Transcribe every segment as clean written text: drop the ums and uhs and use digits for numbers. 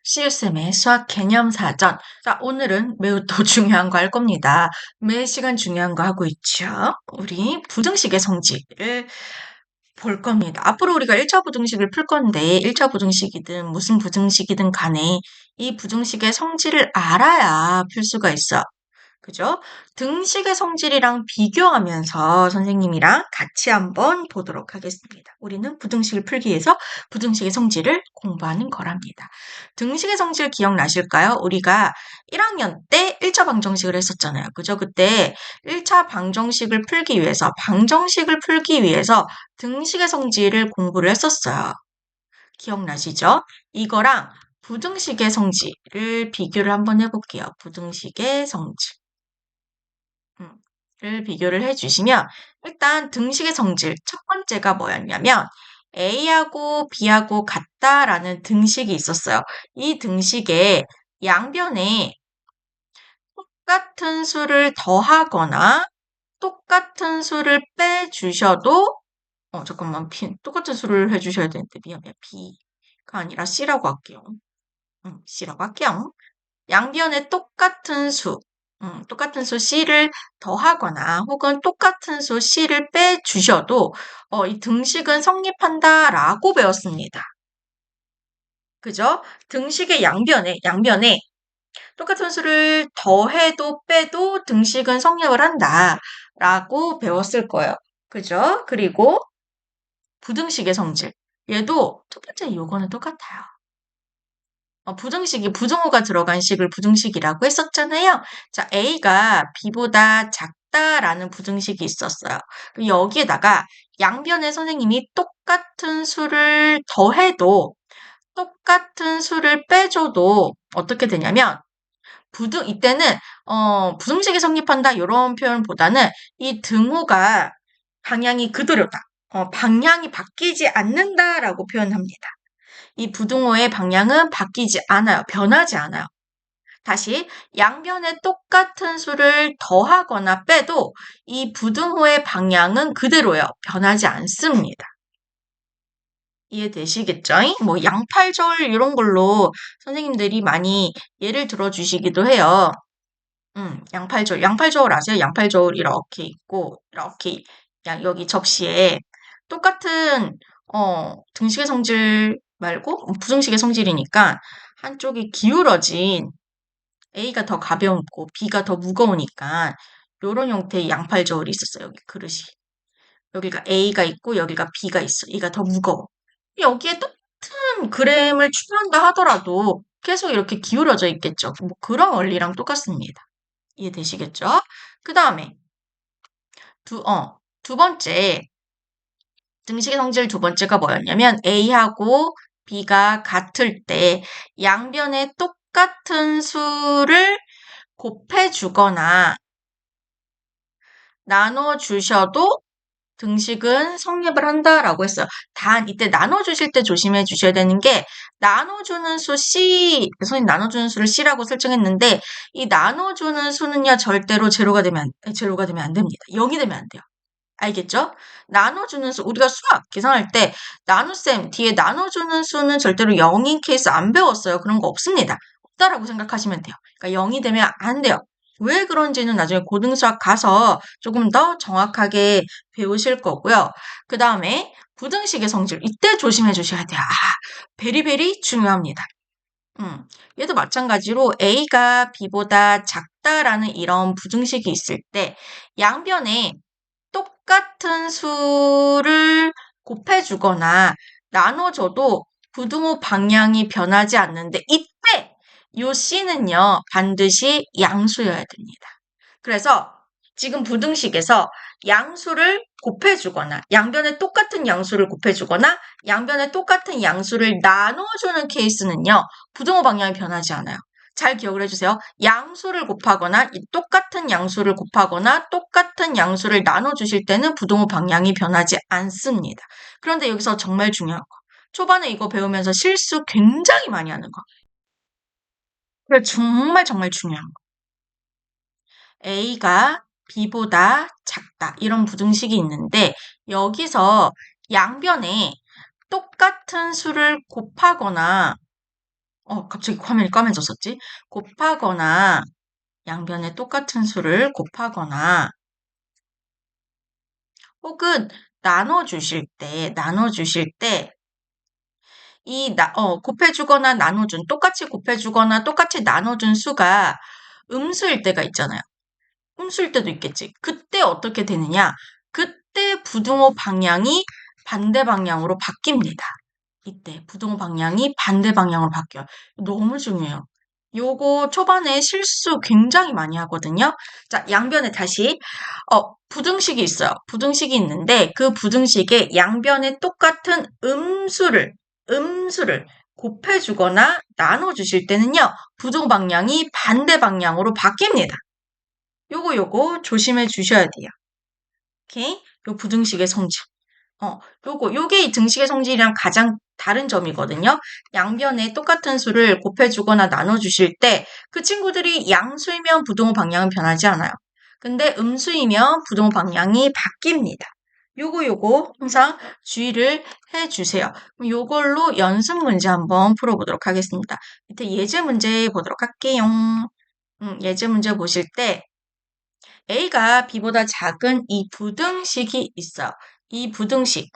시우쌤의 수학 개념사전. 자, 오늘은 매우 또 중요한 거 할 겁니다. 매 시간 중요한 거 하고 있죠. 우리 부등식의 성질을 볼 겁니다. 앞으로 우리가 1차 부등식을 풀 건데 1차 부등식이든 무슨 부등식이든 간에 이 부등식의 성질을 알아야 풀 수가 있어. 그죠? 등식의 성질이랑 비교하면서 선생님이랑 같이 한번 보도록 하겠습니다. 우리는 부등식을 풀기 위해서 부등식의 성질을 공부하는 거랍니다. 등식의 성질 기억나실까요? 우리가 1학년 때 1차 방정식을 했었잖아요. 그죠? 그때 1차 방정식을 풀기 위해서, 등식의 성질을 공부를 했었어요. 기억나시죠? 이거랑 부등식의 성질을 비교를 한번 해볼게요. 부등식의 성질. 를 비교를 해주시면 일단 등식의 성질 첫 번째가 뭐였냐면 A하고 B하고 같다라는 등식이 있었어요. 이 등식의 양변에 똑같은 수를 더하거나 똑같은 수를 빼주셔도 잠깐만 똑같은 수를 해주셔야 되는데 미안해. B가 아니라 C라고 할게요. C라고 할게요. 양변에 똑같은 수 C를 더하거나 혹은 똑같은 수 C를 빼주셔도 이 등식은 성립한다라고 배웠습니다. 그죠? 등식의 양변에 똑같은 수를 더해도 빼도 등식은 성립을 한다라고 배웠을 거예요. 그죠? 그리고 부등식의 성질. 얘도 첫 번째 요거는 똑같아요. 부등식이 부등호가 들어간 식을 부등식이라고 했었잖아요. 자, A가 B보다 작다라는 부등식이 있었어요. 여기에다가 양변에 선생님이 똑같은 수를 더해도 똑같은 수를 빼줘도 어떻게 되냐면 이때는 부등식이 성립한다 이런 표현보다는 이 등호가 방향이 그대로다. 방향이 바뀌지 않는다라고 표현합니다. 이 부등호의 방향은 바뀌지 않아요. 변하지 않아요. 다시 양변에 똑같은 수를 더하거나 빼도 이 부등호의 방향은 그대로예요. 변하지 않습니다. 이해되시겠죠? 뭐 양팔절 이런 걸로 선생님들이 많이 예를 들어주시기도 해요. 양팔절 아세요? 양팔절 이렇게 있고 이렇게 여기 접시에 똑같은 등식의 성질 말고 부등식의 성질이니까 한쪽이 기울어진 A가 더 가볍고 B가 더 무거우니까 이런 형태의 양팔저울이 있었어요. 여기 그릇이. 여기가 A가 있고 여기가 B가 있어. A가 더 무거워. 여기에 똑같은 그램을 추가한다 하더라도 계속 이렇게 기울어져 있겠죠. 뭐 그런 원리랑 똑같습니다. 이해되시겠죠? 그 다음에 두 번째 등식의 성질 두 번째가 뭐였냐면 A하고 B가 같을 때 양변에 똑같은 수를 곱해주거나 나눠주셔도 등식은 성립을 한다라고 했어요. 단 이때 나눠주실 때 조심해 주셔야 되는 게 나눠주는 수 C, 선생님 나눠주는 수를 C라고 설정했는데 이 나눠주는 수는요 절대로 제로가 되면 안 됩니다. 0이 되면 안 돼요. 알겠죠? 나눠주는 수, 우리가 수학 계산할 때 나눗셈 뒤에 나눠주는 수는 절대로 0인 케이스 안 배웠어요. 그런 거 없습니다. 없다라고 생각하시면 돼요. 그러니까 0이 되면 안 돼요. 왜 그런지는 나중에 고등수학 가서 조금 더 정확하게 배우실 거고요. 그 다음에 부등식의 성질, 이때 조심해 주셔야 돼요. 베리베리 중요합니다. 얘도 마찬가지로 A가 B보다 작다라는 이런 부등식이 있을 때 양변에 똑같은 수를 곱해주거나 나눠줘도 부등호 방향이 변하지 않는데 이때 요 C는요 반드시 양수여야 됩니다. 그래서 지금 부등식에서 양수를 곱해주거나 양변에 똑같은 양수를 곱해주거나 양변에 똑같은 양수를 나눠주는 케이스는요 부등호 방향이 변하지 않아요. 잘 기억을 해주세요. 양수를 곱하거나 똑같은 양수를 곱하거나 똑같은 양수를 나눠주실 때는 부등호 방향이 변하지 않습니다. 그런데 여기서 정말 중요한 거. 초반에 이거 배우면서 실수 굉장히 많이 하는 거. 그래 정말 중요한 거. A가 B보다 작다. 이런 부등식이 있는데 여기서 양변에 똑같은 수를 곱하거나 갑자기 화면이 까매졌었지? 곱하거나 양변에 똑같은 수를 곱하거나 혹은 나눠주실 때 곱해주거나 똑같이 곱해주거나 똑같이 나눠준 수가 음수일 때가 있잖아요. 음수일 때도 있겠지. 그때 어떻게 되느냐? 그때 부등호 방향이 반대 방향으로 바뀝니다. 이때 부등호 방향이 반대 방향으로 바뀌어요. 너무 중요해요. 요거 초반에 실수 굉장히 많이 하거든요. 자, 양변에 다시 부등식이 있어요. 부등식이 있는데 그 부등식에 양변에 똑같은 음수를 곱해주거나 나눠주실 때는요. 부등 방향이 반대 방향으로 바뀝니다. 요거 조심해 주셔야 돼요. 오케이? 요 부등식의 성질. 요게 이 등식의 성질이랑 가장 다른 점이거든요. 양변에 똑같은 수를 곱해주거나 나눠주실 때 그 친구들이 양수이면 부등호 방향은 변하지 않아요. 근데 음수이면 부등호 방향이 바뀝니다. 요거 항상 주의를 해주세요. 그럼 요걸로 연습 문제 한번 풀어보도록 하겠습니다. 밑에 예제 문제 보도록 할게요. 예제 문제 보실 때 A가 B보다 작은 이 부등식이 있어요. 이 부등식.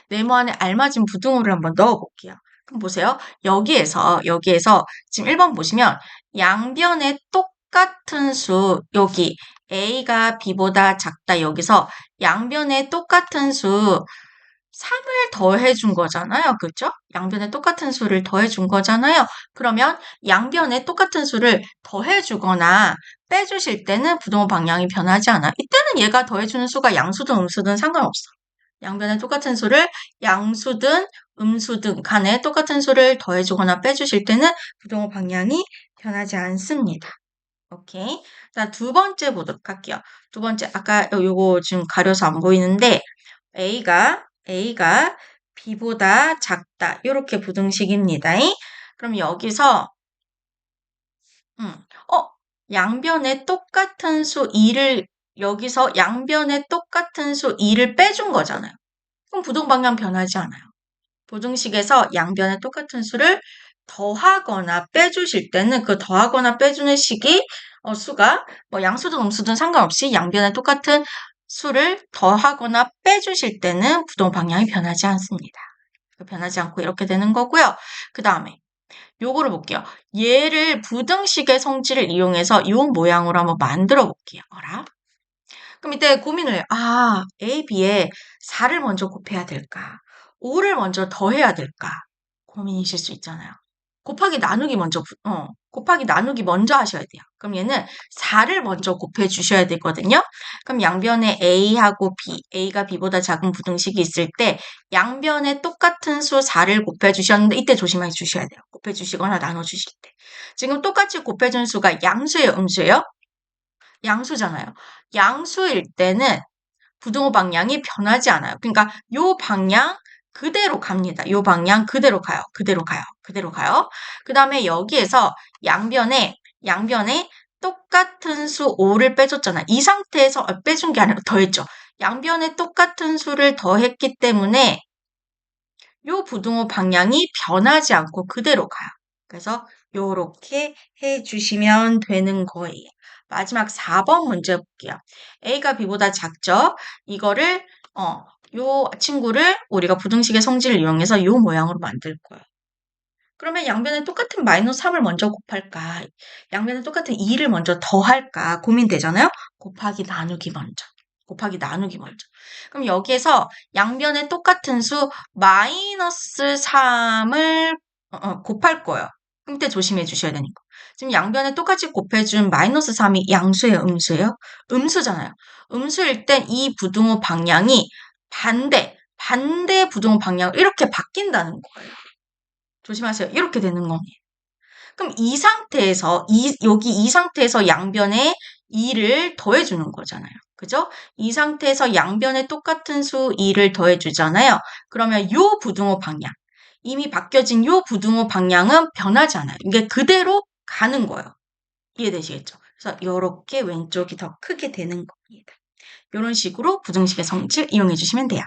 네모 안에 알맞은 부등호를 한번 넣어볼게요. 그럼 보세요. 여기에서 지금 1번 보시면 양변에 똑같은 수, 여기 A가 B보다 작다. 여기서 양변에 똑같은 수 3을 더해준 거잖아요. 그죠? 양변에 똑같은 수를 더해준 거잖아요. 그러면 양변에 똑같은 수를 더해주거나 빼주실 때는 부등호 방향이 변하지 않아. 이때는 얘가 더해주는 수가 양수든 음수든 상관없어. 양변에 똑같은 수를 양수든 음수든 간에 똑같은 수를 더해주거나 빼주실 때는 부등호 방향이 변하지 않습니다. 오케이. 자, 두 번째 보도록 할게요. 두 번째, 아까 요거 지금 가려서 안 보이는데, A가 B보다 작다. 이렇게 부등식입니다. 그럼 여기서, 음, 양변에 똑같은 수 2를, 여기서 양변에 똑같은 수 2를 빼준 거잖아요. 그럼 부등 방향 변하지 않아요. 부등식에서 양변에 똑같은 수를 더하거나 빼주실 때는 그 더하거나 빼주는 식이 수가 뭐 양수든 음수든 상관없이 양변에 똑같은 수를 더하거나 빼주실 때는 부등 방향이 변하지 않습니다. 변하지 않고 이렇게 되는 거고요. 그 다음에 요거를 볼게요. 얘를 부등식의 성질을 이용해서 이 모양으로 한번 만들어 볼게요. 그럼 이때 고민을 해요. A, B에 4를 먼저 곱해야 될까? 5를 먼저 더해야 될까? 고민이실 수 있잖아요. 곱하기 나누기 먼저 하셔야 돼요. 그럼 얘는 4를 먼저 곱해 주셔야 되거든요. 그럼 양변에 A하고 B, A가 B보다 작은 부등식이 있을 때 양변에 똑같은 수 4를 곱해 주셨는데 이때 조심해 주셔야 돼요. 곱해 주시거나 나눠 주실 때. 지금 똑같이 곱해 준 수가 양수예요, 음수예요? 양수잖아요. 양수일 때는 부등호 방향이 변하지 않아요. 그러니까 요 방향 그대로 갑니다. 요 방향 그대로 가요. 그대로 가요. 그 다음에 여기에서 양변에 똑같은 수 5를 빼줬잖아요. 이 상태에서 빼준 게 아니라 더했죠. 양변에 똑같은 수를 더했기 때문에 요 부등호 방향이 변하지 않고 그대로 가요. 그래서 요렇게 해주시면 되는 거예요. 마지막 4번 문제 볼게요. A가 B보다 작죠? 이거를 요 친구를 우리가 부등식의 성질을 이용해서 요 모양으로 만들 거예요. 그러면 양변에 똑같은 마이너스 3을 먼저 곱할까? 양변에 똑같은 2를 먼저 더할까? 고민되잖아요? 곱하기 나누기 먼저. 그럼 여기에서 양변에 똑같은 수 마이너스 3을 곱할 거예요. 그때 조심해 주셔야 되는 거. 지금 양변에 똑같이 곱해준 마이너스 3이 양수예요, 음수예요? 음수잖아요. 음수일 땐 이 부등호 방향이 반대 부등호 방향 이렇게 바뀐다는 거예요. 조심하세요. 이렇게 되는 겁니다. 그럼 여기 이 상태에서 양변에 2를 더해주는 거잖아요. 그죠? 이 상태에서 양변에 똑같은 수 2를 더해주잖아요. 그러면 요 부등호 방향, 이미 바뀌어진 요 부등호 방향은 변하지 않아요. 이게 그대로 가는 거예요. 이해되시겠죠? 그래서 이렇게 왼쪽이 더 크게 되는 겁니다. 이런 식으로 부등식의 성질 이용해 주시면 돼요.